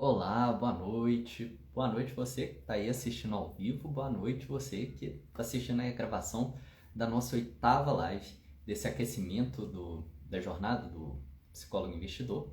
Olá, boa noite. Boa noite você que está aí assistindo ao vivo. Boa noite você que está assistindo aí a gravação da nossa oitava live, desse aquecimento da jornada do psicólogo investidor.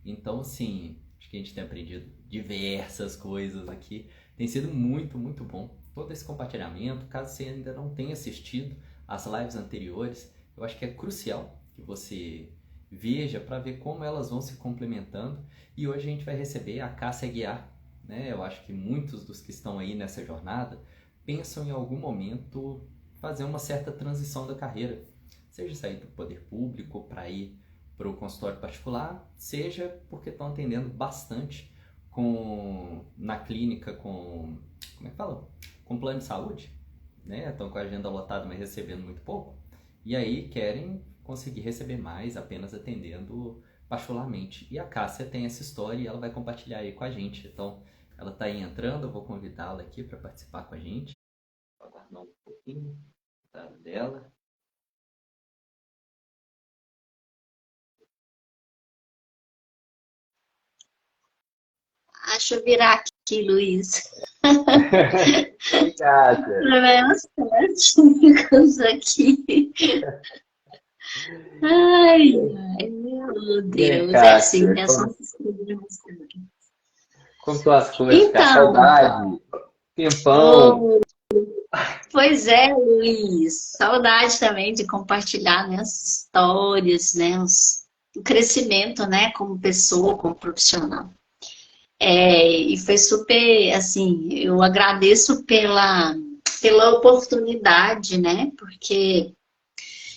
Então, assim, acho que a gente tem aprendido diversas coisas aqui. Tem sido muito, muito bom todo esse compartilhamento. Caso você ainda não tenha assistido às lives anteriores, eu acho que é crucial que você veja para ver como elas vão se complementando. E hoje a gente vai receber a Cássia Aguiar, né? Eu acho que muitos dos que estão aí nessa jornada pensam em algum momento fazer uma certa transição da carreira, seja sair do poder público para ir para o consultório particular, seja porque estão atendendo bastante na clínica como é que fala? Com plano de saúde, né? Estão com a agenda lotada, mas recebendo muito pouco. E aí querem conseguir receber mais apenas atendendo particularmente. E a Cássia tem essa história e ela vai compartilhar aí com a gente. Então, ela está aí entrando, eu vou convidá-la aqui para participar com a gente. Vou aguardar um pouquinho a entrada dela. Deixa eu virar aqui, Luiz. Oi, Kátia. Problemas técnicos aqui. Ai, ai, meu E aí, Deus, é assim, Kátia? né? Só esses problemas técnicos. Como estão as coisas, cara? Então, Saudade, tempão. oh, pois é, Luiz, saudade também de compartilhar, né, as histórias, né, o crescimento, né, como pessoa, como profissional. E foi super, assim, eu agradeço pela oportunidade, né? Porque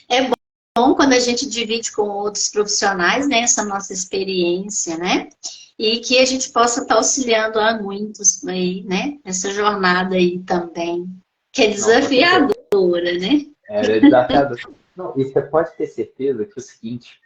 é bom quando a gente divide com outros profissionais, né? Essa nossa experiência, né? E que a gente possa estar auxiliando a muitos aí, né? Nessa jornada aí também, que é Não, com certeza. desafiadora, né? Era desafiador. Não, e você pode ter certeza que é o seguinte,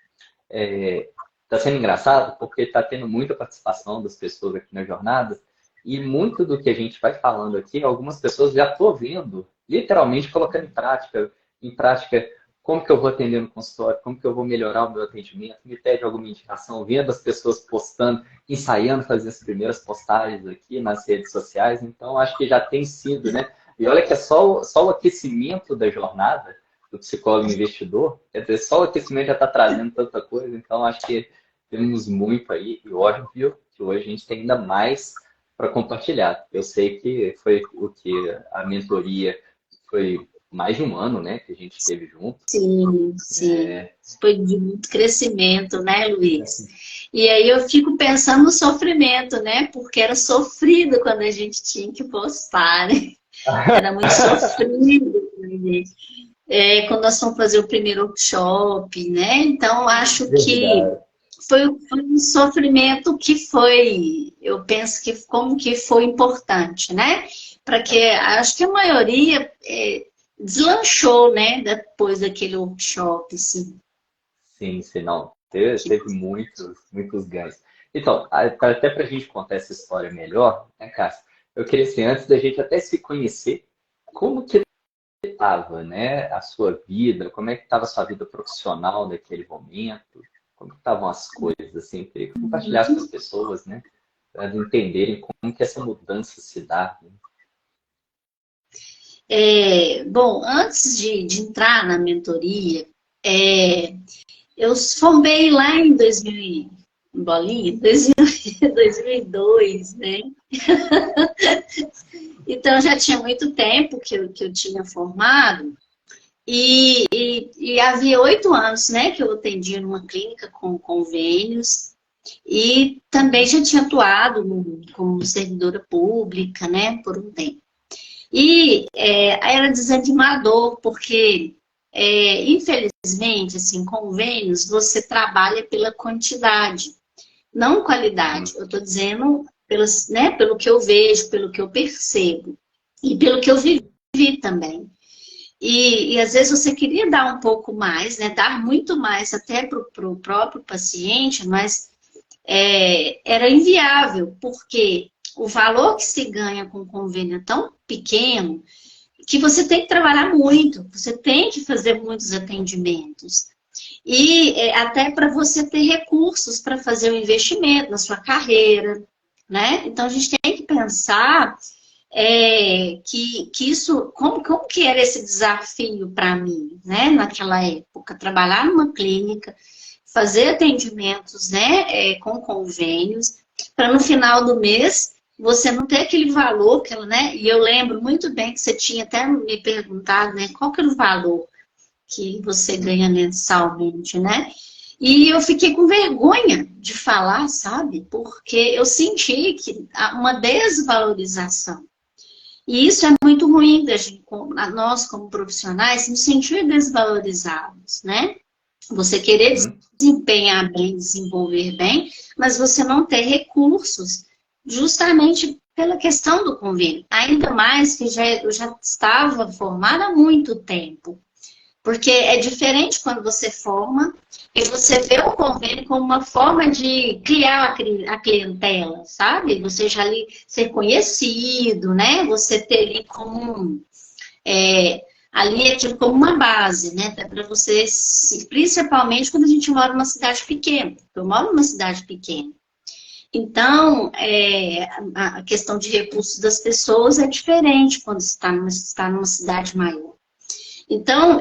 tá sendo engraçado porque tá tendo muita participação das pessoas aqui na jornada e muito do que a gente vai falando aqui, algumas pessoas já tô vendo, literalmente colocando em prática como que eu vou atender no consultório, como que eu vou melhorar o meu atendimento, me pede alguma indicação, vendo as pessoas postando, ensaiando fazer as primeiras postagens aqui nas redes sociais, então acho que já tem sido, né? E olha que é só o aquecimento da jornada do psicólogo investidor, quer dizer, só o aquecimento já está trazendo tanta coisa, então acho que temos muito aí, e óbvio que hoje a gente tem ainda mais para compartilhar. Eu sei que foi o que a mentoria foi mais de um ano, né, que a gente esteve junto. Sim, sim. É, Foi de muito crescimento, né, Luiz? E aí eu fico pensando no sofrimento, né? Porque era sofrido quando a gente tinha que postar, né? Era muito sofrido, né? Quando nós fomos fazer o primeiro workshop, né? Então, acho que verdade. foi um sofrimento que foi, eu penso que como que foi importante, né? Para que, acho que a maioria deslanchou, né? Depois daquele workshop, assim. Sim, sim, não. Teve muitos ganhos. Então, até para a gente contar essa história melhor, né, Cássio? Eu queria, assim, antes da gente até se conhecer, como que estava, né, a sua vida, como é que estava a sua vida profissional naquele momento, como que estavam as coisas, assim, eu queria que compartilhasse com as pessoas, né, para elas entenderem como que essa mudança se dá. Né? Bom, antes de entrar na mentoria, é, eu formei lá em 2000, bolinha, 2002, né? Então já tinha muito tempo que eu tinha formado e havia 8 anos, né, que eu atendia numa clínica com convênios e também já tinha atuado como servidora pública, né, por um tempo. E era desanimador, porque, infelizmente, assim, convênios, você trabalha pela quantidade, não qualidade. Uhum. Eu estou dizendo né, pelo que eu vejo, pelo que eu percebo e pelo que eu vivi também. E às vezes você queria dar um pouco mais, né, dar muito mais até para o próprio paciente, mas era inviável, porque o valor que se ganha com o convênio é tão pequeno que você tem que trabalhar muito, você tem que fazer muitos atendimentos. E até para você ter recursos para fazer o investimento na sua carreira, né? Então, a gente tem que pensar que isso, como que era esse desafio para mim, né? Naquela época, trabalhar numa clínica, fazer atendimentos, né, com convênios, para no final do mês você não ter aquele valor, né? E eu lembro muito bem que você tinha até me perguntado, né, qual que era o valor que você ganha mensalmente, né? E eu fiquei com vergonha de falar, sabe? Porque eu senti que há uma desvalorização. E isso é muito ruim da gente, nós como profissionais nos sentir desvalorizados, né? Você querer desempenhar bem, desenvolver bem, mas você não ter recursos justamente pela questão do convênio. Ainda mais que eu já estava formada há muito tempo. Porque é diferente quando você forma e você vê o convênio como uma forma de criar a clientela, sabe? Você já ali ser conhecido, né? Você ter ali como ali aquilo como uma base, né? Para você, principalmente quando a gente mora numa cidade pequena. Eu moro numa cidade pequena. Então, a questão de recursos das pessoas é diferente quando você está numa cidade maior. Então,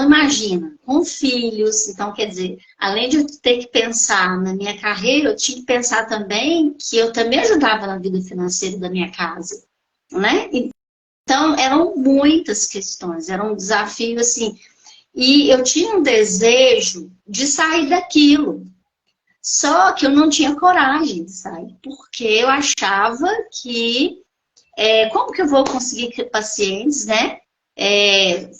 imagina, com filhos, então quer dizer, além de eu ter que pensar na minha carreira, eu tinha que pensar também que eu também ajudava na vida financeira da minha casa, né? Então, eram muitas questões, era um desafio assim, e eu tinha um desejo de sair daquilo, só que eu não tinha coragem de sair, porque eu achava que, como que eu vou conseguir pacientes, né?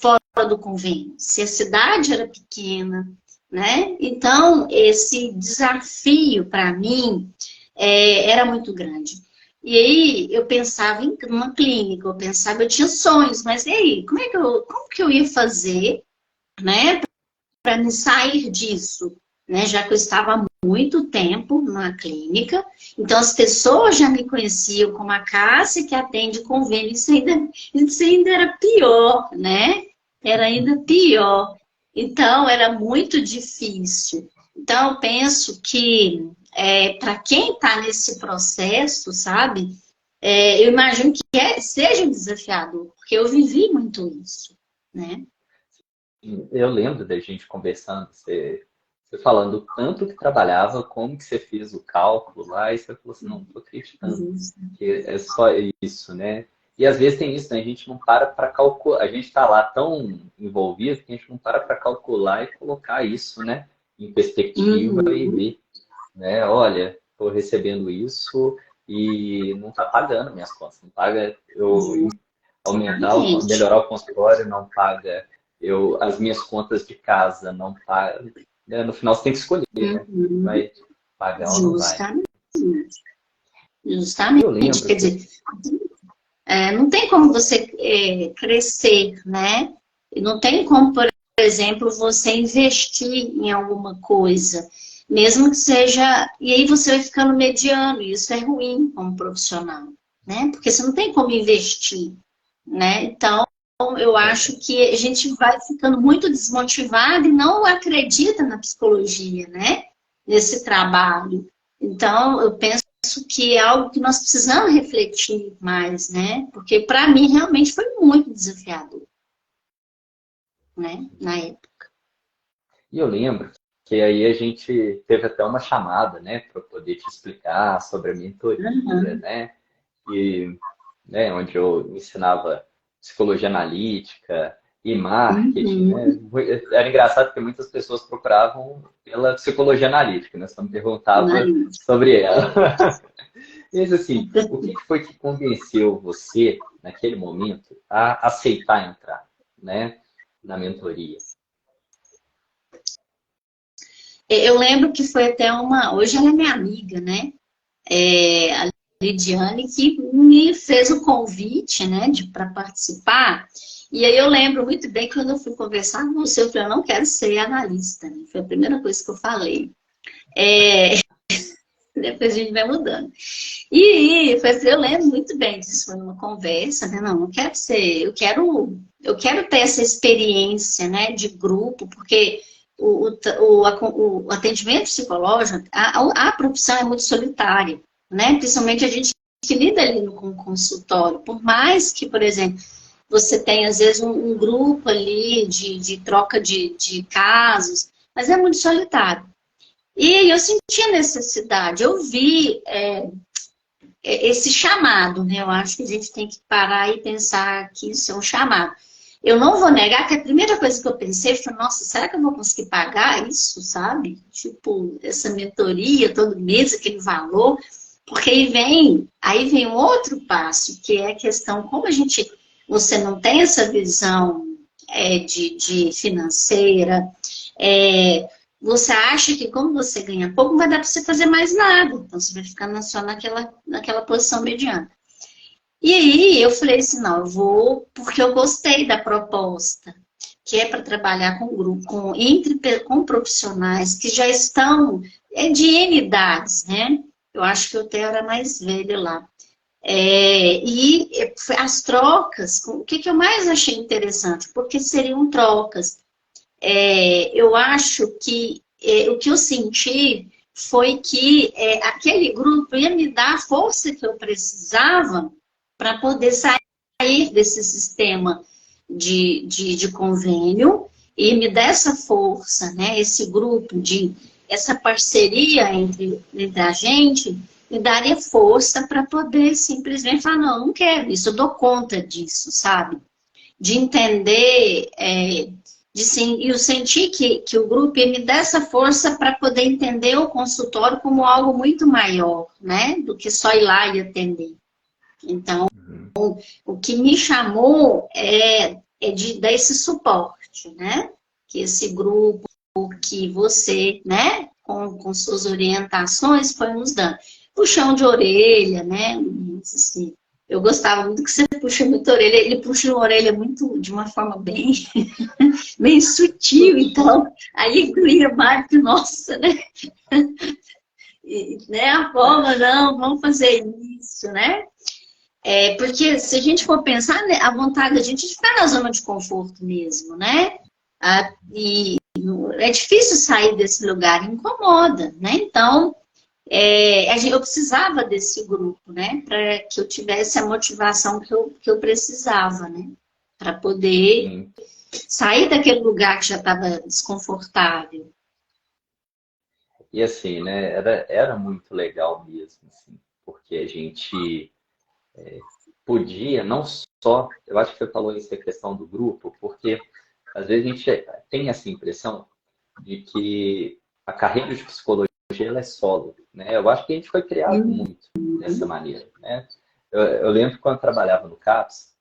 Fora do convênio, se a cidade era pequena, né? Então, esse desafio para mim era muito grande. E aí, eu pensava em uma clínica, eu tinha sonhos, mas e aí, como que eu ia fazer, né, para me sair disso? Né? Já que eu estava há muito tempo na clínica, então as pessoas já me conheciam como a Cássia que atende convênio, isso ainda era pior, né? Era ainda pior. Então, era muito difícil. Então, eu penso que para quem está nesse processo, sabe? Eu imagino que seja desafiador, porque eu vivi muito isso, né? Eu lembro da gente conversando, você falando o tanto que trabalhava, como que você fez o cálculo lá, e você falou assim, não estou acreditando, que é só isso, né? E às vezes tem isso, né? A gente não para calcular, a gente está lá tão envolvido que a gente não para calcular e colocar isso, né? Em perspectiva e ver, né? Olha, estou recebendo isso e não está pagando minhas contas, não paga eu melhorar o consultório, não paga as minhas contas de casa, não paga. No final você tem que escolher, né? Vai pagar ou não vai. Justamente. Eu lembro. Quer dizer, não tem como você crescer, né? Não tem como, por exemplo, você investir em alguma coisa, mesmo que seja... E aí você vai ficando mediano, e isso é ruim como profissional, né? Porque você não tem como investir, né? Então, eu acho que a gente vai ficando muito desmotivado e não acredita na psicologia, né? Nesse trabalho. Então, eu penso que é algo que nós precisamos refletir mais, né? Porque para mim realmente foi muito desafiador, né? Na época. E eu lembro que aí a gente teve até uma chamada, né, para poder te explicar sobre a mentoria, né? E, né, onde eu ensinava psicologia analítica e marketing, né? Era engraçado porque muitas pessoas procuravam pela psicologia analítica, né? Só me perguntavam sobre ela. Mas assim, o que foi que convenceu você, naquele momento, a aceitar entrar, né, na mentoria? Eu lembro que foi até hoje ela é minha amiga, né? A Lidiane, que me fez o convite, né, para participar. E aí eu lembro muito bem que quando eu fui conversar com você, eu falei, eu não quero ser analista, né? Foi a primeira coisa que eu falei. Depois a gente vai mudando. E eu lembro muito bem disso, foi numa conversa, né? Não quero ser, eu quero ter essa experiência, né, de grupo, porque o atendimento psicológico, a profissão é muito solitária, né? Principalmente a gente que lida ali com o consultório. Por mais que, por exemplo, você tem, às vezes, um grupo ali de troca de casos, mas é muito solitário. E eu senti a necessidade, eu vi esse chamado, né? Eu acho que a gente tem que parar e pensar que isso é um chamado. Eu não vou negar que a primeira coisa que eu pensei foi, nossa, será que eu vou conseguir pagar isso, sabe? Tipo, essa mentoria todo mês, aquele valor. Porque aí vem um outro passo, que é a questão, como você não tem essa visão de financeira, você acha que como você ganha pouco, não vai dar para você fazer mais nada. Então, você vai ficar só naquela posição mediana. E aí, eu falei assim, não, eu vou, porque eu gostei da proposta, que é para trabalhar com grupo, com profissionais que já estão de N idades, né? Eu acho que o Theo era mais velho lá. E as trocas, o que eu mais achei interessante? Porque seriam trocas. Eu acho que o que eu senti foi que aquele grupo ia me dar a força que eu precisava para poder sair desse sistema de convênio e me dar essa força, né? Esse grupo, essa parceria entre a gente, me daria força para poder simplesmente falar, não quero isso, eu dou conta disso, sabe? De entender, e eu senti que o grupo ia me dar essa força para poder entender o consultório como algo muito maior, né? Do que só ir lá e atender. Então, o que me chamou de dar esse suporte, né? Que esse grupo, que você, né? Com suas orientações, foi nos dando. Puxão de orelha, né? Assim, eu gostava muito que você puxa muita orelha. Ele puxa a orelha de uma forma bem, bem sutil, então, aí incluía mais que nossa, né? Né? A forma, não, vamos fazer isso, né? Porque se a gente for pensar, né, a vontade da gente é de ficar na zona de conforto mesmo, né? E é difícil sair desse lugar, incomoda, né? Então, eu precisava desse grupo, né? Para que eu tivesse a motivação que eu precisava, né? Para poder sair daquele lugar que já estava desconfortável. E assim, né? Era muito legal mesmo, assim, porque a gente podia, não só, eu acho que você falou isso, a questão do grupo, porque às vezes a gente tem essa impressão de que a carreira de psicologia ela é solo, né? Eu acho que a gente foi criado muito dessa maneira, né? Eu lembro quando eu trabalhava no CAPS,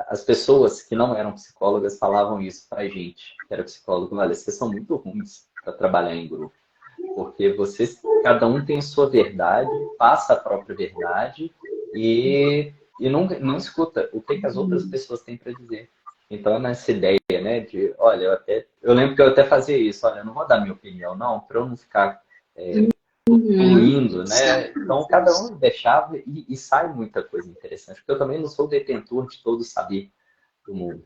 as pessoas que não eram psicólogas falavam isso pra gente, que era psicólogo, olha, vocês são muito ruins para trabalhar em grupo, porque cada um tem sua verdade, passa a própria verdade e não escuta o que as outras pessoas têm para dizer. Então, nessa ideia, né, olha, eu lembro que eu até fazia isso, olha, eu não vou dar minha opinião, não, para eu não ficar fluindo, né? Então, cada um deixava e sai muita coisa interessante, porque eu também não sou detentor de todo o saber do mundo.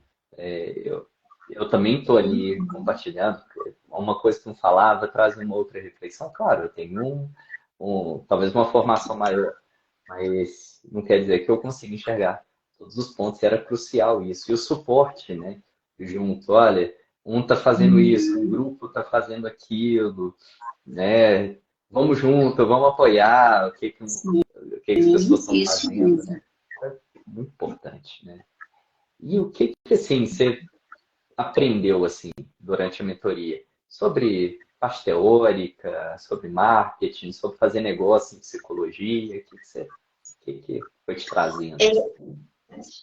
Eu também estou ali compartilhando uma coisa que não falava, traz uma outra reflexão. Claro, eu tenho talvez uma formação maior, mas não quer dizer que eu consiga enxergar todos os pontos. Era crucial isso. E o suporte, né? Junto, olha, um está fazendo isso, um grupo está fazendo aquilo, né? Vamos junto, vamos apoiar o que as pessoas estão fazendo, né? É muito importante, né? E o que assim, você aprendeu assim durante a mentoria sobre parte teórica, sobre marketing, sobre fazer negócio em psicologia? O que foi te trazendo?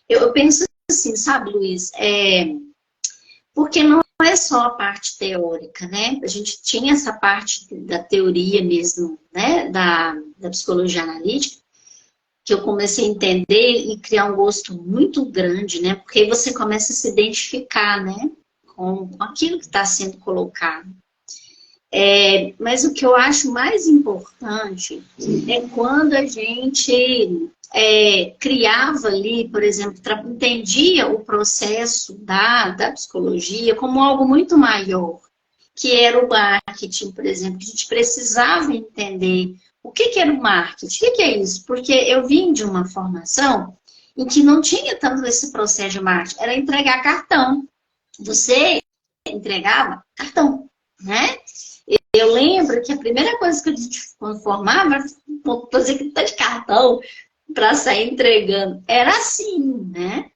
Eu penso assim, sabe, Luiz? Porque não é só a parte teórica, né? A gente tinha essa parte da teoria mesmo, né? Da psicologia analítica, que eu comecei a entender e criar um gosto muito grande, né? Porque aí você começa a se identificar, né? Com aquilo que está sendo colocado. Mas o que eu acho mais importante é quando a gente criava ali, por exemplo, entendia o processo da psicologia como algo muito maior, que era o marketing, por exemplo, que a gente precisava entender O que que era o marketing? O que que é isso? Porque eu vim de uma formação em que não tinha tanto esse processo de marketing, era entregar cartão. Você entregava cartão, né? Eu lembro que a primeira coisa que a gente formava era fazer que tá de cartão para sair entregando. Era assim, né?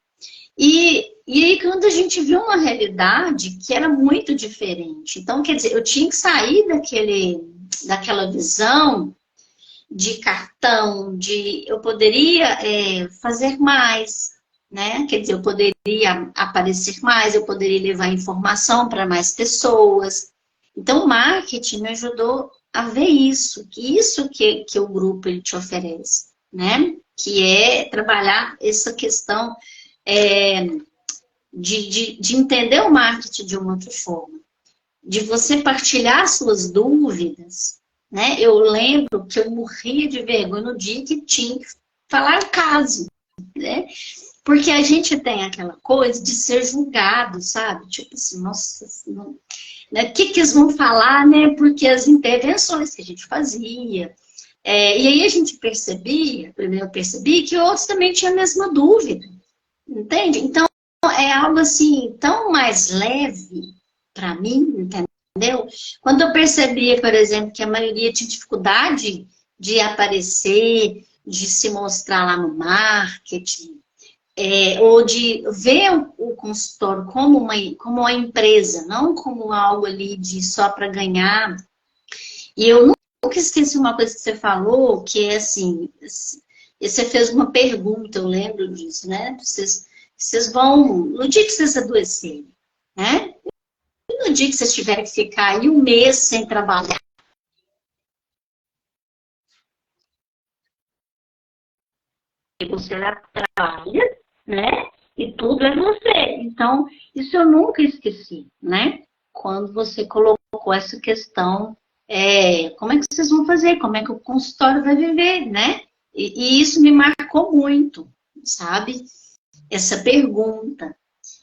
E aí, quando a gente viu uma realidade que era muito diferente. Então, quer dizer, eu tinha que sair daquela visão de cartão, de eu poderia fazer mais, né? Quer dizer, eu poderia aparecer mais, eu poderia levar informação para mais pessoas. Então, o marketing me ajudou a ver isso que o grupo ele te oferece, né? Que é trabalhar essa questão de entender o marketing de uma outra forma, de você partilhar suas dúvidas, né? Eu lembro que eu morria de vergonha no dia que tinha que falar o caso, né? Porque a gente tem aquela coisa de ser julgado, sabe? Tipo assim, nossa, não, né? O que eles vão falar, né? Porque as intervenções que a gente fazia. E aí a gente percebia, primeiro eu percebi que outros também tinham a mesma dúvida, entende? Então, é algo assim, tão mais leve para mim, entendeu? Quando eu percebia, por exemplo, que a maioria tinha dificuldade de aparecer, de se mostrar lá no marketing, ou de ver o consultório como uma empresa, não como algo ali de só para ganhar. E eu nunca esqueci uma coisa que você falou, que é assim, você fez uma pergunta, eu lembro disso, né? Vocês vão, no dia que vocês adoecerem, né? E no dia que vocês tiverem que ficar aí um mês sem trabalhar, você trabalha, né? E tudo é você. Então, isso eu nunca esqueci, né? Quando você colocou essa questão, como é que vocês vão fazer? Como é que o consultório vai viver, né? E isso me marcou muito, sabe? Essa pergunta.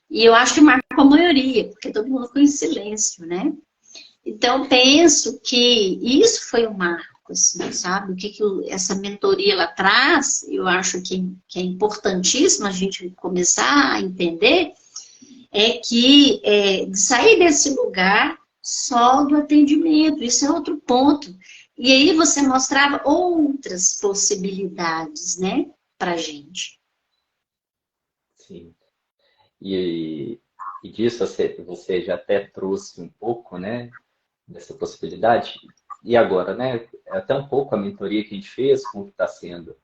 E eu acho que marcou a maioria, porque todo mundo ficou em silêncio, né? Então, penso que isso foi um marco, assim, sabe? O que essa mentoria ela traz, eu acho que é importantíssimo a gente começar a entender, que de sair desse lugar só do atendimento, isso é outro ponto. E aí você mostrava outras possibilidades, né, pra gente. Sim. E disso você já até trouxe um pouco, né, dessa possibilidade. E agora, né, é até um pouco a mentoria que a gente fez com o que está sendo,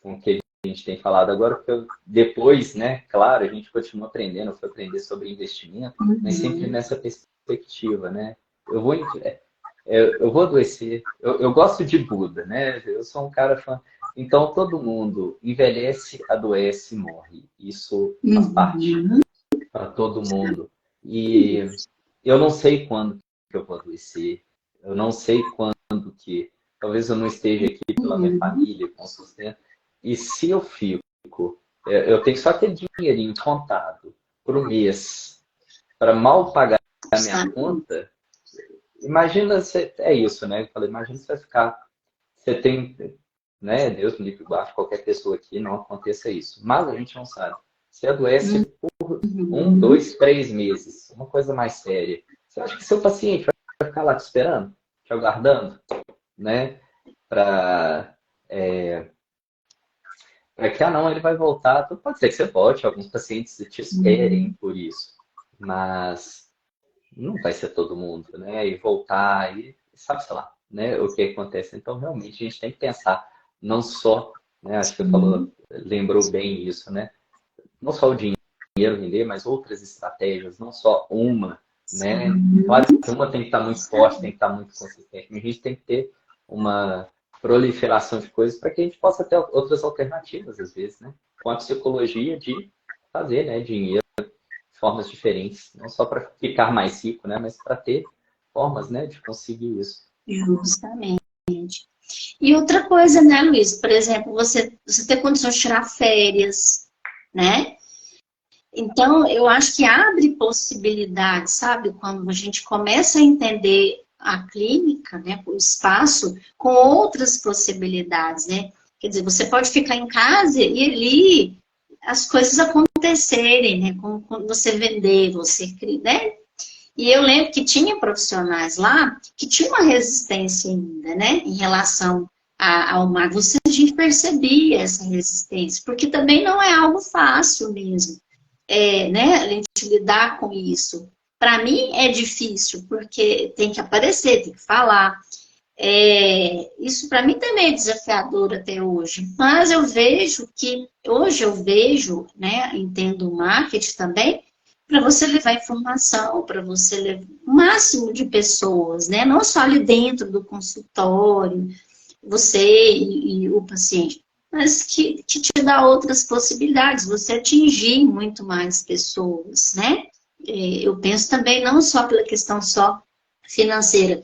com o que a gente tem falado agora, porque depois, né, claro, a gente continua aprendendo, foi aprender sobre investimento, mas sempre nessa perspectiva, né? Eu vou adoecer, eu gosto de Buda, né? Eu sou um cara fã. Então, todo mundo envelhece, adoece, morre. Isso faz parte para todo mundo. E eu não sei quando que eu vou adoecer, eu não sei quando que... Talvez eu não esteja aqui pela minha família, com sustento. E se eu fico, eu tenho só aquele dinheirinho contado por um mês para mal pagar a minha conta. Imagina, é isso, né? Eu falei, imagina você vai ficar, você tem, né? Deus me livre, guarde qualquer pessoa aqui, não aconteça isso. Mas a gente não sabe. Você adoece por 1, 2, 3 meses, uma coisa mais séria. Você acha que seu paciente vai ficar lá te esperando, te aguardando, né? Para que, não, ele vai voltar. Pode ser que você volte, alguns pacientes te esperem por isso. Mas não vai ser todo mundo, né? E voltar, e sabe, sei lá, né? O que acontece. Então, realmente, a gente tem que pensar não só, né? Acho que você falou, lembrou bem isso, né? Não só o dinheiro render, mas outras estratégias, não só uma, né? Claro que uma tem que estar muito forte, tem que estar muito consistente, mas a gente tem que ter uma proliferação de coisas para que a gente possa ter outras alternativas, às vezes, né? Com a psicologia de fazer, né, dinheiro de formas diferentes, não só para ficar mais rico, né, mas para ter formas, né, de conseguir isso. Justamente. E outra coisa, né, Luiz? Por exemplo, você ter condições de tirar férias, né? Então, eu acho que abre possibilidades, sabe? Quando a gente começa a entender a clínica, né, o espaço, com outras possibilidades, né? Quer dizer, você pode ficar em casa e ali as coisas acontecerem, né? Como quando você vender, você criar, né? E eu lembro que tinha profissionais lá que tinham uma resistência ainda, né? Em relação ao mar. A gente percebia essa resistência, porque também não é algo fácil mesmo, né? A gente lidar com isso. Para mim é difícil, porque tem que aparecer, tem que falar. Isso para mim também é desafiador até hoje. Mas eu vejo que, hoje eu vejo, né? Entendo o marketing também, para você levar informação, para você levar o máximo de pessoas, né? Não só ali dentro do consultório, você e o paciente, mas que te dá outras possibilidades, você atingir muito mais pessoas, né? Eu penso também não só pela questão só financeira,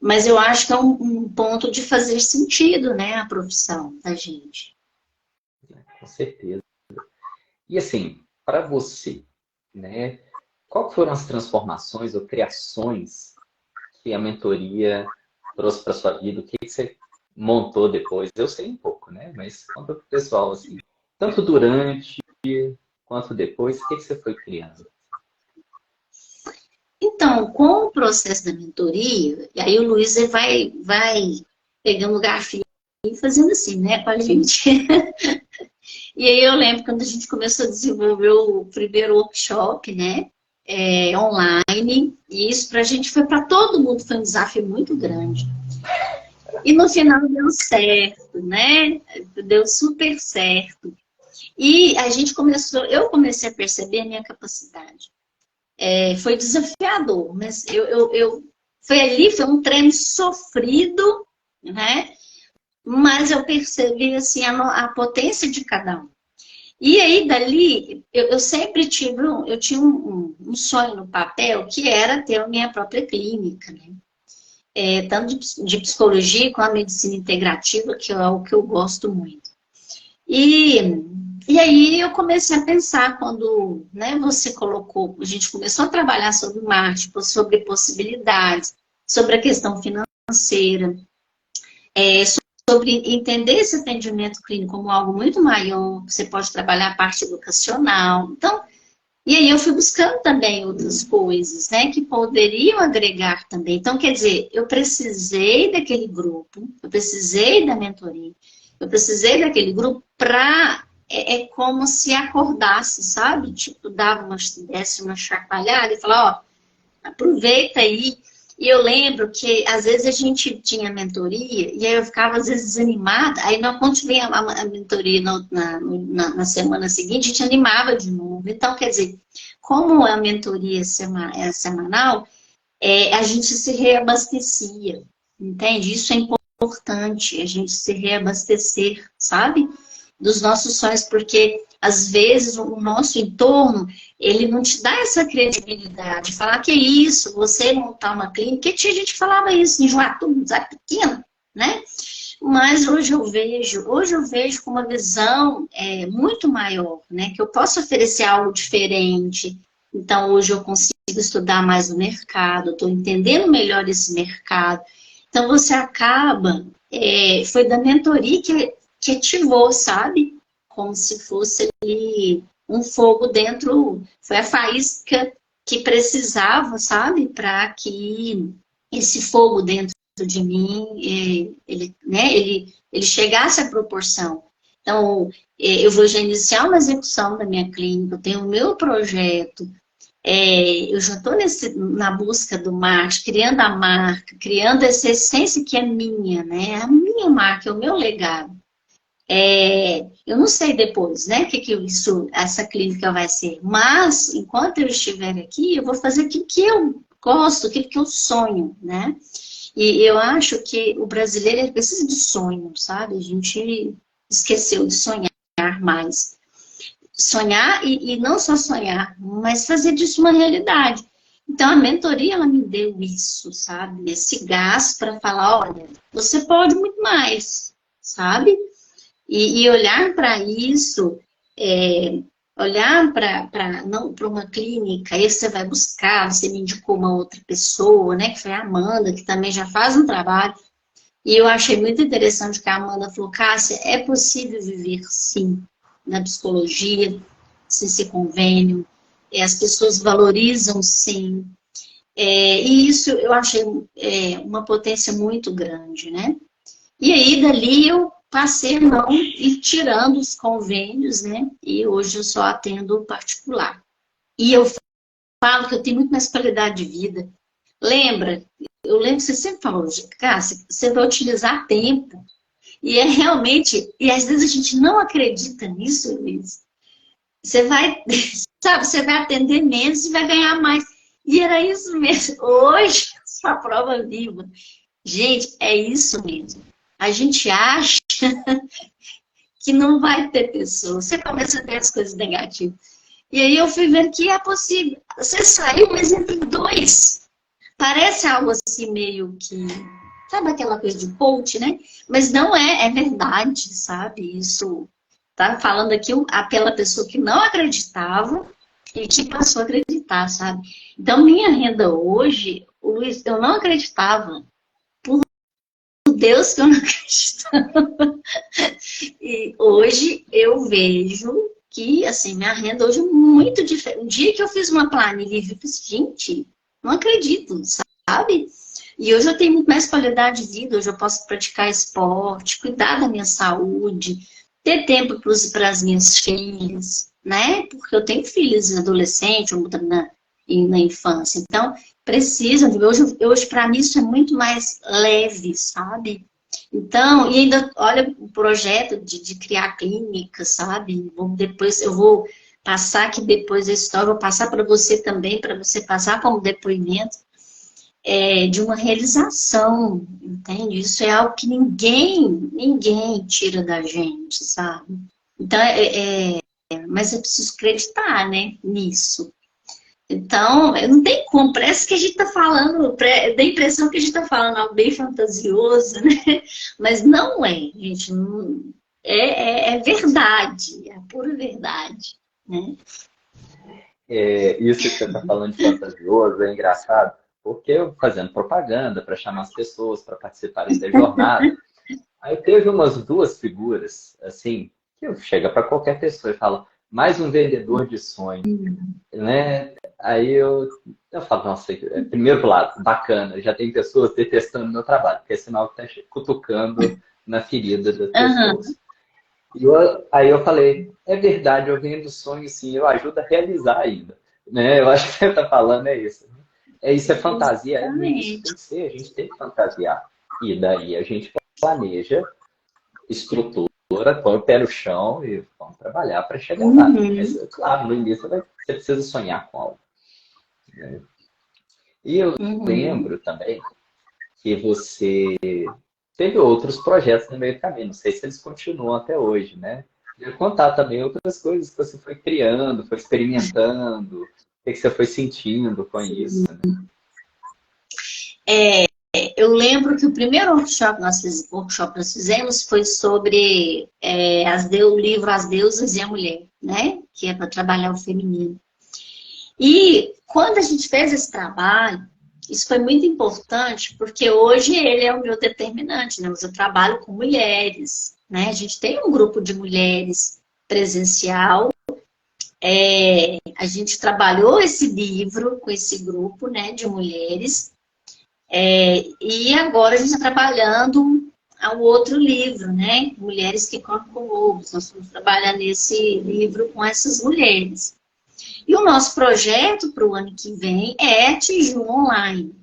mas eu acho que é um ponto de fazer sentido, né? A profissão da gente. Com certeza. E assim, para você, né? Qual foram as transformações ou criações que a mentoria trouxe para sua vida? O que você montou depois? Eu sei um pouco, né? Mas conta para o pessoal, assim, tanto durante quanto depois, o que você foi criando? Então, com o processo da mentoria, e aí o Luiz vai pegando o garfinho e fazendo assim, né, com a gente. E aí eu lembro quando a gente começou a desenvolver o primeiro workshop, né, online, e isso pra gente foi para todo mundo, foi um desafio muito grande. E no final deu certo, né, deu super certo. E a gente eu comecei a perceber a minha capacidade. Foi desafiador, mas foi um treino sofrido, né? Mas eu percebi assim, a potência de cada um. E aí, dali, eu sempre tive eu tinha um sonho no papel que era ter a minha própria clínica, né? Tanto de psicologia como a medicina integrativa, que é o que eu gosto muito. E aí eu comecei a pensar quando, né, a gente começou a trabalhar sobre marketing, sobre possibilidades, sobre a questão financeira, sobre entender esse atendimento clínico como algo muito maior, você pode trabalhar a parte educacional. Então, e aí eu fui buscando também outras coisas, né, que poderiam agregar também. Então, quer dizer, eu precisei daquele grupo, eu precisei da mentoria, eu precisei daquele grupo para como se acordasse, sabe? Tipo, desse uma chacoalhada e falar, ó, aproveita aí. E eu lembro que, às vezes, a gente tinha mentoria, e aí eu ficava, às vezes, desanimada. Aí, quando vinha a mentoria na semana seguinte, a gente animava de novo. Então, quer dizer, como a mentoria é semanal, a gente se reabastecia, entende? Isso é importante, a gente se reabastecer, sabe? Dos nossos sonhos, porque às vezes o nosso entorno, ele não te dá essa credibilidade, falar que é isso, você montar uma clínica, que tinha gente que falava isso em Joatuba, pequeno, né? Mas hoje eu vejo com uma visão muito maior, né? Que eu posso oferecer algo diferente. Então hoje eu consigo estudar mais o mercado, estou entendendo melhor esse mercado. Então você acaba, foi da mentoria que ativou, sabe? Como se fosse ali um fogo dentro, foi a faísca que precisava, sabe? Para que esse fogo dentro de mim, ele chegasse à proporção. Então, eu vou já iniciar uma execução da minha clínica, eu tenho o meu projeto, eu já estou na busca do marketing, criando a marca, criando essa essência que é minha, né? A minha marca, é o meu legado. Eu não sei depois, né, essa clínica vai ser, mas enquanto eu estiver aqui, eu vou fazer aquilo que eu gosto, aquilo que eu sonho, né? E eu acho que o brasileiro ele precisa de sonho, sabe? A gente esqueceu de sonhar mais. Sonhar e não só sonhar, mas fazer disso uma realidade. Então a mentoria ela me deu isso, sabe? Esse gás para falar, olha, você pode muito mais, sabe? E olhar para isso Olhar para uma clínica, aí você vai buscar, você me indicou uma outra pessoa, né, que foi a Amanda, que também já faz um trabalho. E eu achei muito interessante que a Amanda falou, Cássia, é possível viver, sim, na psicologia, sem ser convênio. As pessoas valorizam, sim. E isso eu achei uma potência muito grande, né? E aí, dali, eu passei a não ir tirando os convênios, né? E hoje eu só atendo particular. E eu falo que eu tenho muito mais qualidade de vida. Lembra? Eu lembro que você sempre falou, Cássia, você vai utilizar tempo. E é realmente, e às vezes a gente não acredita nisso, Luiz. Você vai, sabe, você vai atender menos e vai ganhar mais. E era isso mesmo. Hoje, sua prova viva. Gente, é isso mesmo. A gente acha que não vai ter pessoa. Você começa a ter as coisas negativas. E aí eu fui vendo que é possível. Você saiu, mas entre dois. Parece algo assim meio que... Sabe aquela coisa de coach, né? Mas não é, é verdade, sabe? Isso tá falando aqui aquela pessoa que não acreditava e que passou a acreditar, sabe? Então, minha renda hoje, Luiz, eu não acreditava. Por Deus que eu não acreditava. E hoje eu vejo que, assim, minha renda hoje é muito diferente. Um dia que eu fiz uma planilha e vi, gente, não acredito, sabe? E hoje eu tenho muito mais qualidade de vida, hoje eu posso praticar esporte, cuidar da minha saúde, ter tempo para as minhas filhas, né? Porque eu tenho filhos adolescentes, na infância. Então, precisam de hoje para mim isso é muito mais leve, sabe? Então, e ainda, olha, o projeto de criar clínica, sabe? Depois eu vou passar aqui depois da história, vou passar para você também, para você passar como depoimento de uma realização, entende? Isso é algo que ninguém tira da gente, sabe? Então, mas eu preciso acreditar, né, nisso. Então, não tem como, parece que a gente está falando, dá a impressão que a gente está falando algo bem fantasioso, né? Mas não é, gente, é verdade, é a pura verdade, né? Isso que você está falando de fantasioso é engraçado, porque eu fazendo propaganda para chamar as pessoas para participarem da jornada, aí teve umas duas figuras, assim, que chega para qualquer pessoa e fala, mais um vendedor de sonho, né? Aí eu falo, nossa, primeiro lado, bacana, já tem pessoas detestando meu trabalho, porque é sinal que está cutucando na ferida das pessoas. Aí eu falei, é verdade, eu vendo sonho sim, eu ajudo a realizar ainda. Né? Eu acho que você está falando é isso. Isso é fantasia, no início tem que ser, a gente tem que fantasiar. E daí a gente planeja, estrutura, põe o pé no chão e vamos trabalhar para chegar lá. Mas, claro, no início você precisa sonhar com algo. Né? E eu lembro também que você teve outros projetos no meio do caminho. Não sei se eles continuam até hoje, né? Eu contar também outras coisas que você foi criando, foi experimentando, o que você foi sentindo com isso, né? Eu lembro que o primeiro workshop que nós fizemos foi sobre o livro As Deusas e a Mulher, né? Que é para trabalhar o feminino. E quando a gente fez esse trabalho, isso foi muito importante, porque hoje ele é o meu determinante, né? Mas eu trabalho com mulheres, né? A gente tem um grupo de mulheres presencial. A gente trabalhou esse livro com esse grupo, né, de mulheres. E agora a gente está trabalhando o outro livro, né? Mulheres que Correm com Lobos. Nós vamos trabalhar nesse livro com essas mulheres. E o nosso projeto para o ano que vem é atingir o online.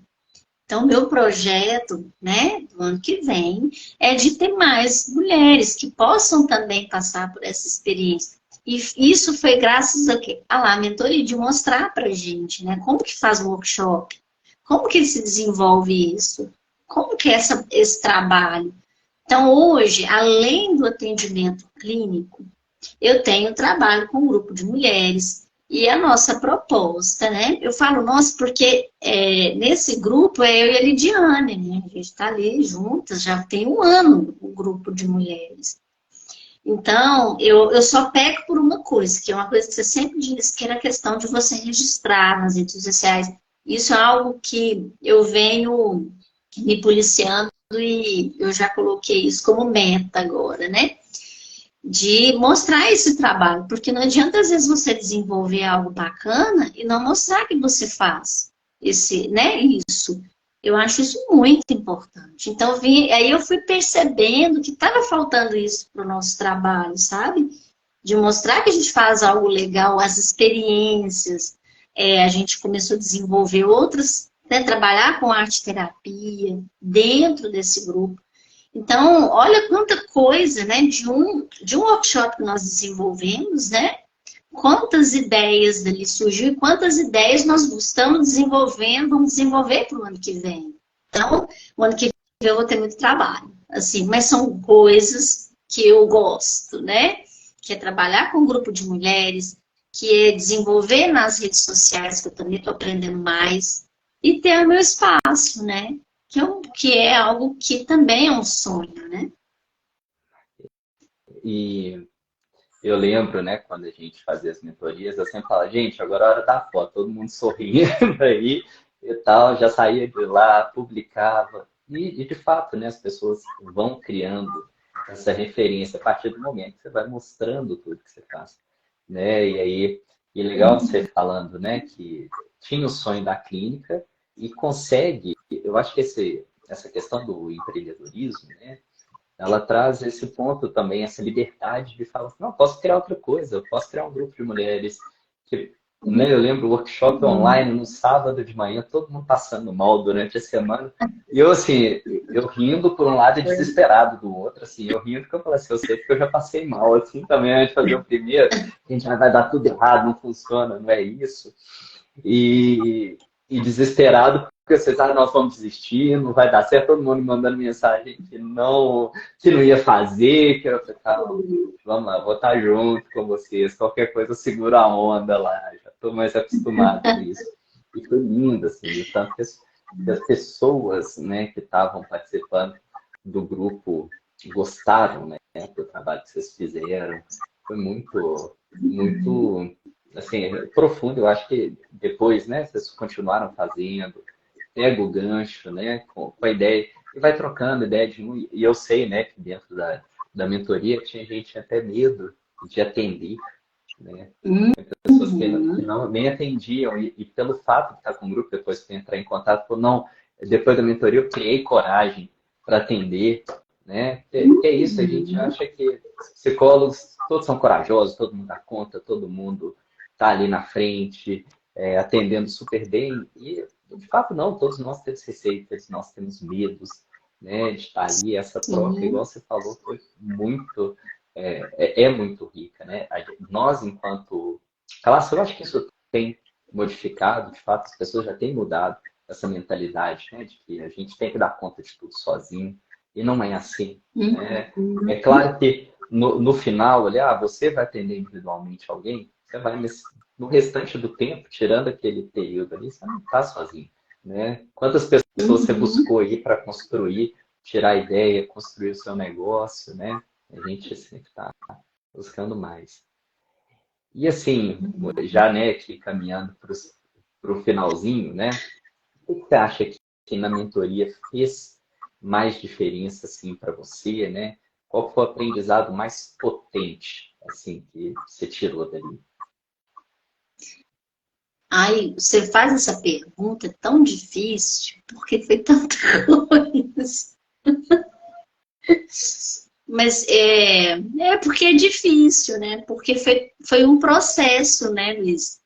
Então, meu projeto, né, do ano que vem é de ter mais mulheres que possam também passar por essa experiência. E isso foi graças a quê? A mentoria, de mostrar para a gente, né, como que faz o workshop, como que se desenvolve isso, como que é esse trabalho. Então, hoje, além do atendimento clínico, eu tenho trabalho com um grupo de mulheres. E a nossa proposta, né? Eu falo nossa porque nesse grupo é eu e a Lidiane, né? A gente está ali juntas, já tem um ano o grupo de mulheres. Então, eu só peco por uma coisa, que é uma coisa que você sempre disse, que era a questão de você registrar nas redes sociais. Isso é algo que eu venho me policiando e eu já coloquei isso como meta agora, né? De mostrar esse trabalho, porque não adianta às vezes você desenvolver algo bacana e não mostrar que você faz isso. Eu acho isso muito importante. Então, aí eu fui percebendo que estava faltando isso para o nosso trabalho, sabe? De mostrar que a gente faz algo legal, as experiências. A gente começou a desenvolver outras, né, trabalhar com arte-terapia dentro desse grupo. Então, olha quanta coisa, né, de um workshop que nós desenvolvemos, né? Quantas ideias dali surgiu e quantas ideias nós estamos desenvolvendo, vamos desenvolver para o ano que vem. Então, o ano que vem eu vou ter muito trabalho, assim, mas são coisas que eu gosto, né? Que é trabalhar com um grupo de mulheres, que é desenvolver nas redes sociais, que eu também estou aprendendo mais, e ter o meu espaço, né? Que é algo que também é um sonho, né? E eu lembro, né, quando a gente fazia as mentorias, eu sempre falava, gente, agora é a hora da foto, todo mundo sorrindo aí e tal, já saía de lá, publicava. E de fato, né, as pessoas vão criando essa referência a partir do momento que você vai mostrando tudo que você faz, né? E aí, e legal você falando, né, que tinha o sonho da clínica e consegue, eu acho que essa questão do empreendedorismo, né, ela traz esse ponto também, essa liberdade de falar, não, posso criar outra coisa, eu posso criar um grupo de mulheres. Que, né, eu lembro o workshop online no sábado de manhã, todo mundo passando mal durante a semana. E eu, assim, eu rindo por um lado e desesperado do outro, assim, eu rindo porque eu falei assim, eu sei porque eu já passei mal, assim, também antes de fazer o primeiro, a gente vai dar tudo errado, não funciona, não é isso. E desesperado porque vocês, nós vamos desistir, não vai dar certo, todo mundo mandando mensagem que não ia fazer, que eu falei, vamos lá, vou estar junto com vocês, qualquer coisa eu seguro a onda lá, já estou mais acostumado com isso. E foi lindo, assim, tanto que as pessoas, né, que estavam participando do grupo gostaram, né, do trabalho que vocês fizeram, foi muito, muito, assim, profundo. Eu acho que depois, né, vocês continuaram fazendo, pega o gancho, né, com a ideia, e vai trocando ideia de um. E eu sei, né, que dentro da mentoria tinha gente até medo de atender, né? Pessoas que não, nem atendiam, e pelo fato de estar com o grupo, depois que entrar em contato, falou, não, depois da mentoria eu criei coragem para atender, né? Que é isso, a gente acha que psicólogos todos são corajosos, todo mundo dá conta, todo mundo está ali na frente, atendendo super bem, e de fato não, todos nós temos receitas, nós temos medos, né, de estar ali, essa troca, igual você falou, foi muito, muito rica, né? Nós, enquanto classe, eu acho que isso tem modificado, de fato, as pessoas já têm mudado essa mentalidade, né, de que a gente tem que dar conta de tudo sozinho, e não é assim, né? É claro que no final, ali, você vai atender individualmente alguém, você vai no restante do tempo, tirando aquele período ali, você não está sozinho, né? Quantas pessoas você buscou aí para construir, tirar a ideia, construir o seu negócio, né? A gente sempre está buscando mais. E assim, já, né, aqui caminhando para o finalzinho, né? O que você acha que na mentoria fez mais diferença, assim, para você, né? Qual foi o aprendizado mais potente, assim, que você tirou dali? Ai, você faz essa pergunta tão difícil, porque foi tanta coisa. Mas porque é difícil, né? Porque foi um processo, né, Luiz?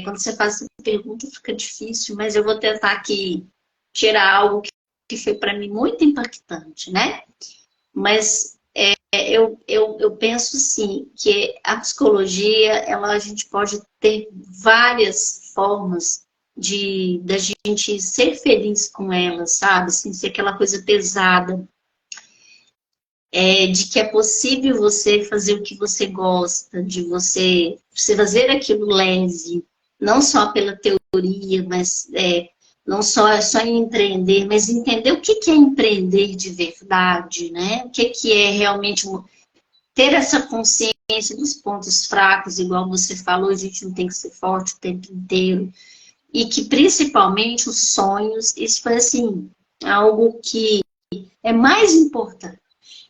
Quando você faz essa pergunta, fica difícil, mas eu vou tentar aqui tirar algo que foi para mim muito impactante, né? Mas eu penso, sim, que a psicologia, a gente pode ter várias formas da gente ser feliz com ela, sabe? Sem ser aquela coisa pesada. De que é possível você fazer o que você gosta, de você fazer aquilo leve, não só pela teoria, mas não só em empreender, mas entender o que é empreender de verdade, né? O que é realmente ter essa consciência dos pontos fracos, igual você falou, a gente não tem que ser forte o tempo inteiro. E que, principalmente, os sonhos, isso foi, assim, algo que é mais importante.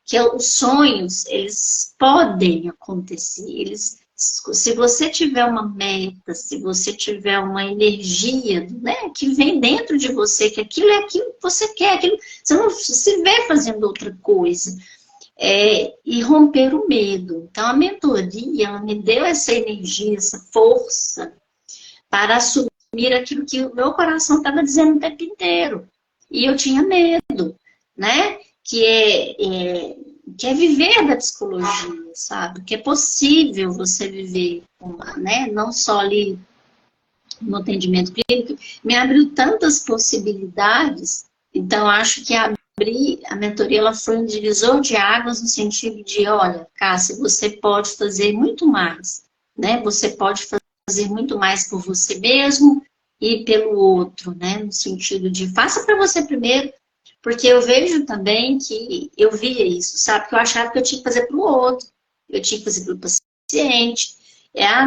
Que os sonhos, eles podem acontecer. Se você tiver uma meta, se você tiver uma energia, né, que vem dentro de você, que aquilo é aquilo que você quer, aquilo, você não se vê fazendo outra coisa. E romper o medo. Então, a mentoria, ela me deu essa energia, essa força para assumir aquilo que o meu coração estava dizendo o tempo inteiro. E eu tinha medo, né? Que é viver da psicologia, sabe? Que é possível você viver, né? Não só ali no atendimento clínico, me abriu tantas possibilidades. Então, acho que a mentoria, ela foi um divisor de águas no sentido de, olha, Cássia, você pode fazer muito mais, né? Você pode fazer muito mais por você mesmo e pelo outro, né? No sentido de, faça para você primeiro, porque eu vejo também que eu via isso, sabe? Que eu achava que eu tinha que fazer para o outro, eu tinha que fazer para o paciente.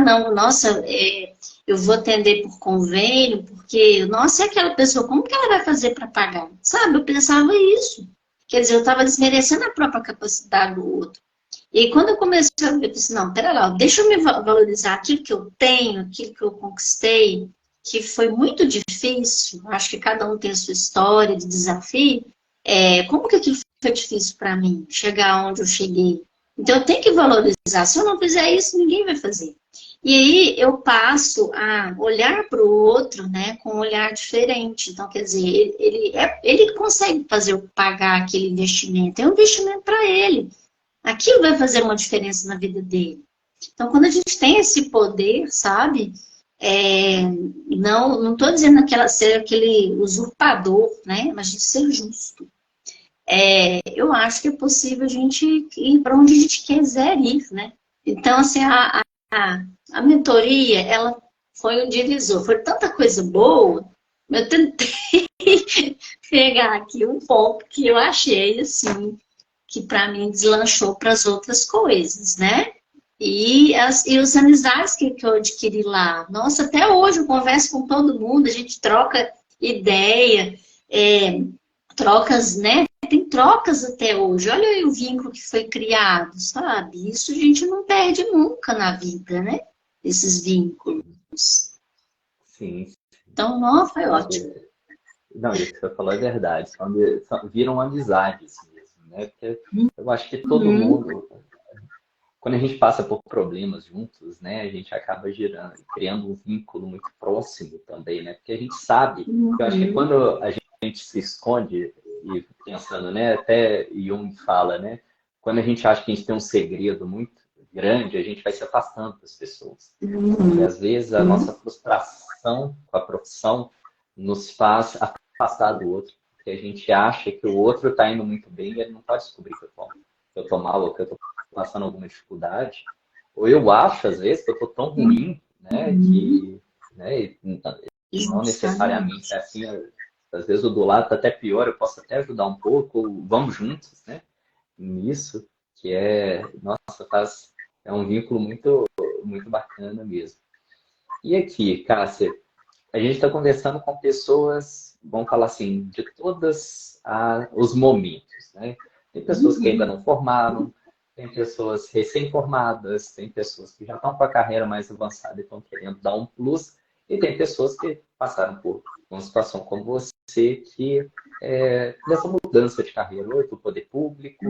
Não, nossa, eu vou atender por convênio, porque, nossa, é aquela pessoa, como que ela vai fazer para pagar? Sabe, eu pensava isso. Quer dizer, eu estava desmerecendo a própria capacidade do outro. E aí, quando eu comecei a ver, eu disse, não, pera lá, deixa eu me valorizar aquilo que eu tenho, aquilo que eu conquistei, que foi muito difícil, acho que cada um tem a sua história de desafio. Como que aquilo foi difícil para mim, chegar onde eu cheguei? Então, eu tenho que valorizar. Se eu não fizer isso, ninguém vai fazer. E aí, eu passo a olhar para o outro, né, com um olhar diferente. Então, quer dizer, ele consegue pagar aquele investimento. É um investimento para ele. Aquilo vai fazer uma diferença na vida dele. Então, quando a gente tem esse poder, sabe? Não estou dizendo ser aquele usurpador, né? Mas de ser justo. Eu acho que é possível a gente ir para onde a gente quiser ir, né? Então, assim, a mentoria, ela foi um divisor. Foi tanta coisa boa, eu tentei pegar aqui um ponto que eu achei, assim, que para mim deslanchou para as outras coisas, né? E as amizades que eu adquiri lá. Nossa, até hoje eu converso com todo mundo, a gente troca ideia, trocas, né? Tem trocas até hoje. Olha aí o vínculo que foi criado, sabe? Isso a gente não perde nunca na vida, né? Esses vínculos. Sim. Então, não, foi ótimo. Não, isso que você falou é verdade. Viram amizades mesmo, né? Porque eu acho que todo mundo, quando a gente passa por problemas juntos, né? A gente acaba criando um vínculo muito próximo também, né? Porque a gente sabe, eu acho que quando a gente se esconde, e pensando, né? Até Jung fala, né? Quando a gente acha que a gente tem um segredo muito grande, a gente vai se afastando das pessoas. E às vezes a nossa frustração com a profissão nos faz afastar do outro, porque a gente acha que o outro está indo muito bem e ele não pode descobrir que eu estou mal ou que eu estou passando alguma dificuldade. Ou eu acho, às vezes, que eu estou tão ruim, né? Que, né, e não necessariamente é assim. Às vezes o do lado está até pior, eu posso até ajudar um pouco, ou vamos juntos, né? Nisso, que nossa, é um vínculo muito, muito bacana mesmo. E aqui, Cássia, a gente está conversando com pessoas, vamos falar assim, de todos os momentos, né? Tem pessoas que ainda não formaram, tem pessoas recém-formadas, tem pessoas que já estão com a carreira mais avançada e estão querendo dar um plus, e tem pessoas que passaram por uma situação como você, que dessa mudança de carreira, ou para o poder público,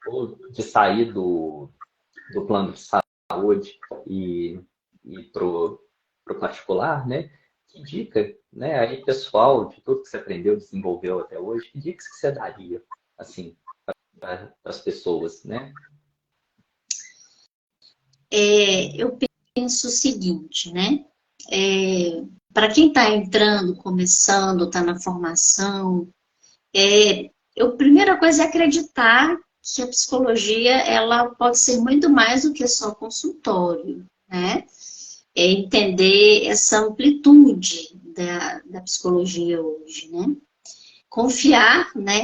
ou de sair do plano de saúde e para o particular, né? Que dica, né? Aí, pessoal, de tudo que você aprendeu, desenvolveu até hoje, que dicas que você daria, assim, para as pessoas, né? Eu penso o seguinte, né? Para quem está entrando, começando, está na formação, a primeira coisa é acreditar que a psicologia ela pode ser muito mais do que só consultório, né? Entender essa amplitude da psicologia hoje, né? Confiar, né,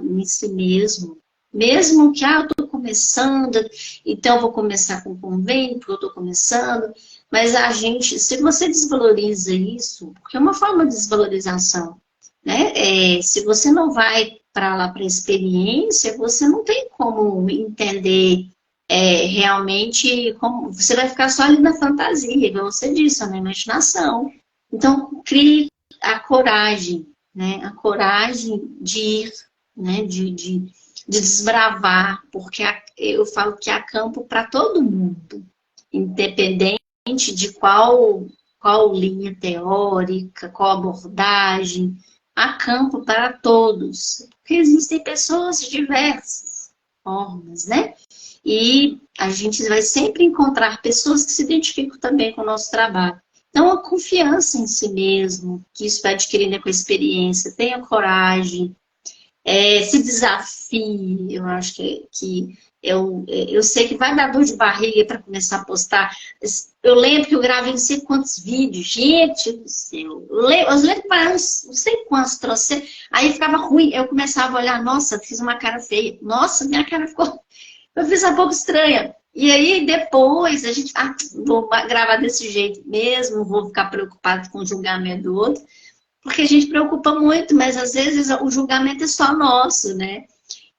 em si mesmo, Mesmo que, eu estou começando, então eu vou começar com convênio, porque eu estou começando. Mas a gente, se você desvaloriza isso, porque é uma forma de desvalorização, né? Se você não vai para lá para a experiência, você não tem como entender realmente como. Você vai ficar só ali na fantasia, igual você disse, na imaginação. Então, crie a coragem, né? A coragem de ir, né? De desbravar, porque eu falo que há campo para todo mundo, independente de qual linha teórica, qual abordagem, há campo para todos, porque existem pessoas de diversas formas, né? E a gente vai sempre encontrar pessoas que se identificam também com o nosso trabalho. Então, a confiança em si mesmo, que isso vai adquirindo com a experiência, tenha coragem, se desafie. Eu acho que eu sei que vai dar dor de barriga para começar a postar. Eu lembro que eu gravei não sei quantos vídeos, gente do céu. Eu lembro para não sei quantos trouxe. Aí ficava ruim, eu começava a olhar, nossa, fiz uma cara feia. Nossa, minha cara ficou. Eu fiz um pouco estranha. E aí depois a gente, vou gravar desse jeito mesmo, vou ficar preocupado com o julgamento do outro. Porque a gente preocupa muito, mas às vezes o julgamento é só nosso, né?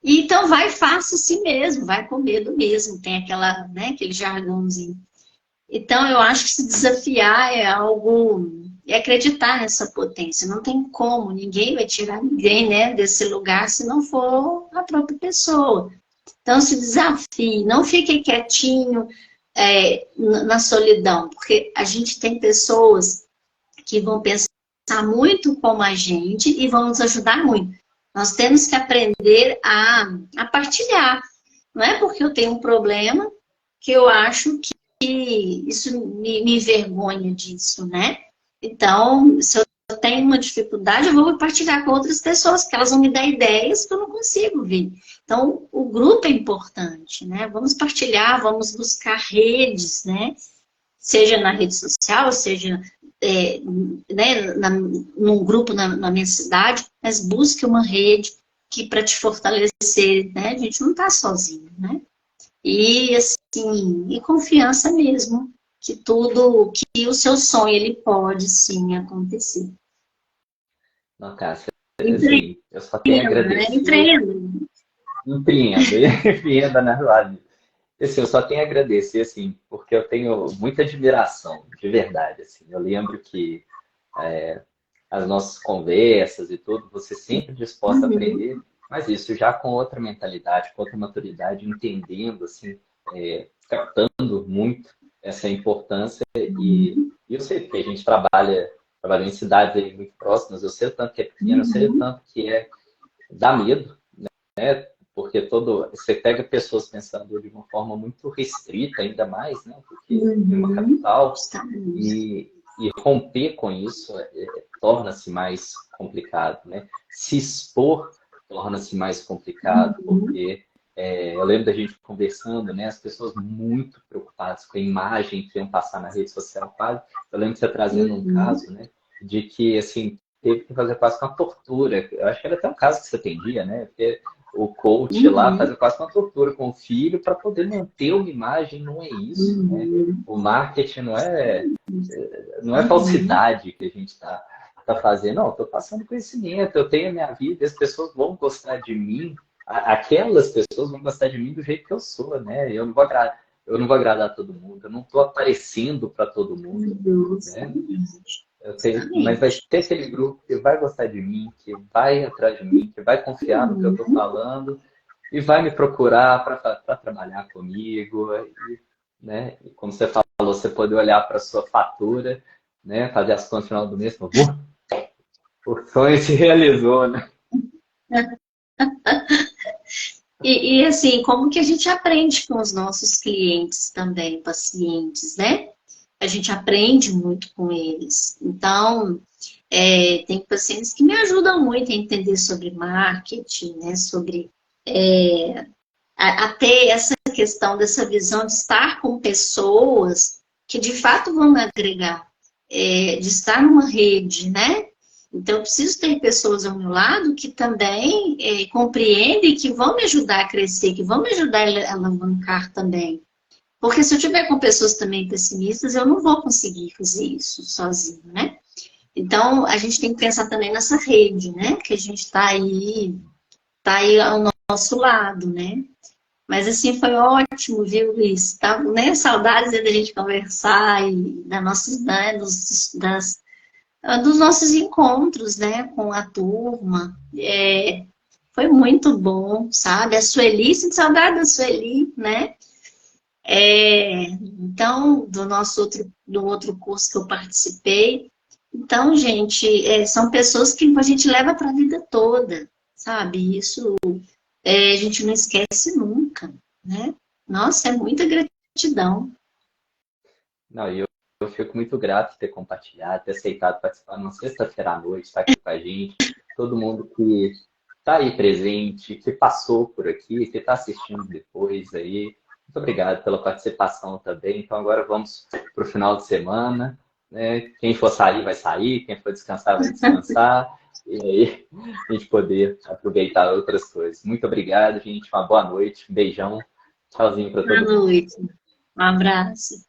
E então vai faça assim mesmo, vai com medo mesmo, tem aquele jargãozinho. Então eu acho que se desafiar é algo, é acreditar nessa potência. Não tem como, ninguém vai tirar ninguém, né, desse lugar se não for a própria pessoa. Então se desafie, não fique quietinho na solidão, porque a gente tem pessoas que vão pensar muito como a gente e vão nos ajudar muito. Nós temos que aprender a partilhar. Não é porque eu tenho um problema que eu acho que isso me envergonha disso, né? Então, se eu tenho uma dificuldade, eu vou partilhar com outras pessoas, porque elas vão me dar ideias que eu não consigo ver. Então, o grupo é importante, né? Vamos partilhar, vamos buscar redes, né? Seja na rede social, seja num grupo na minha cidade, mas busque uma rede que para te fortalecer, né? A gente não está sozinho, né? E assim, e confiança mesmo que tudo, que o seu sonho ele pode sim acontecer. Não, Cássia, assim, eu só tenho a agradecer. Empreenda, na verdade. Assim, eu só tenho a agradecer, assim, porque eu tenho muita admiração, de verdade, assim. Eu lembro que as nossas conversas e tudo, você sempre disposta a aprender, mas isso já com outra mentalidade, com outra maturidade, entendendo, assim, captando muito essa importância. E eu sei que a gente trabalha em cidades aí muito próximas, eu sei o tanto que é pequeno, eu sei o tanto que dá medo, né? Porque você pega pessoas pensando de uma forma muito restrita, ainda mais, né? Porque em uma capital, e romper com isso torna-se mais complicado, né? Se expor torna-se mais complicado, porque eu lembro da gente conversando, né? As pessoas muito preocupadas com a imagem que iam passar na rede social, quase. Eu lembro de você trazendo um caso, né? De que, assim, teve que fazer quase uma tortura. Eu acho que era até um caso que você atendia, né? Porque o coach lá fazia quase uma tortura com o filho para poder manter uma imagem, não é isso, né? O marketing não é falsidade que a gente está fazendo, não, estou passando conhecimento, eu tenho a minha vida, as pessoas vão gostar de mim, aquelas pessoas vão gostar de mim do jeito que eu sou, né? Eu não vou agradar todo mundo, eu não estou aparecendo para todo mundo, né? Mas vai ter aquele grupo que vai gostar de mim, que vai atrás de mim, que vai confiar no que eu estou falando e vai me procurar para trabalhar comigo. Né? E como você falou, você poder olhar para a sua fatura, né? Fazer as contas no final do mês, o sonho se realizou, né? E assim, como que a gente aprende com os nossos clientes também, pacientes, né? A gente aprende muito com eles. Então, tem pacientes que me ajudam muito a entender sobre marketing, né? Sobre a ter essa questão dessa visão de estar com pessoas que de fato vão me agregar, de estar numa rede, né? Então, eu preciso ter pessoas ao meu lado que também compreendem, que vão me ajudar a crescer, que vão me ajudar a alavancar também. Porque se eu tiver com pessoas também pessimistas, eu não vou conseguir fazer isso sozinho, né? Então, a gente tem que pensar também nessa rede, né? Que a gente tá aí ao nosso lado, né? Mas assim, foi ótimo, viu, Luiz? Tava, né, saudades da gente conversar e da nossa, né, dos nossos encontros, né, com a turma. Foi muito bom, sabe? A Sueli, sinto saudade da Sueli, né? Então, do outro curso que eu participei. Então, gente, são pessoas que a gente leva para a vida toda, sabe? Isso a gente não esquece nunca, né? Nossa, é muita gratidão. Não, eu fico muito grato de ter compartilhado, ter aceitado participar numa sexta-feira à noite, estar aqui com a gente. Todo mundo que está aí presente, que passou por aqui, que está assistindo depois aí. Muito obrigado pela participação também. Então agora vamos para o final de semana, né? Quem for sair vai sair, quem for descansar vai descansar. E aí a gente poder aproveitar outras coisas. Muito obrigado, gente. Uma boa noite. Um beijão. Tchauzinho para todo Boa mundo. noite. Um abraço.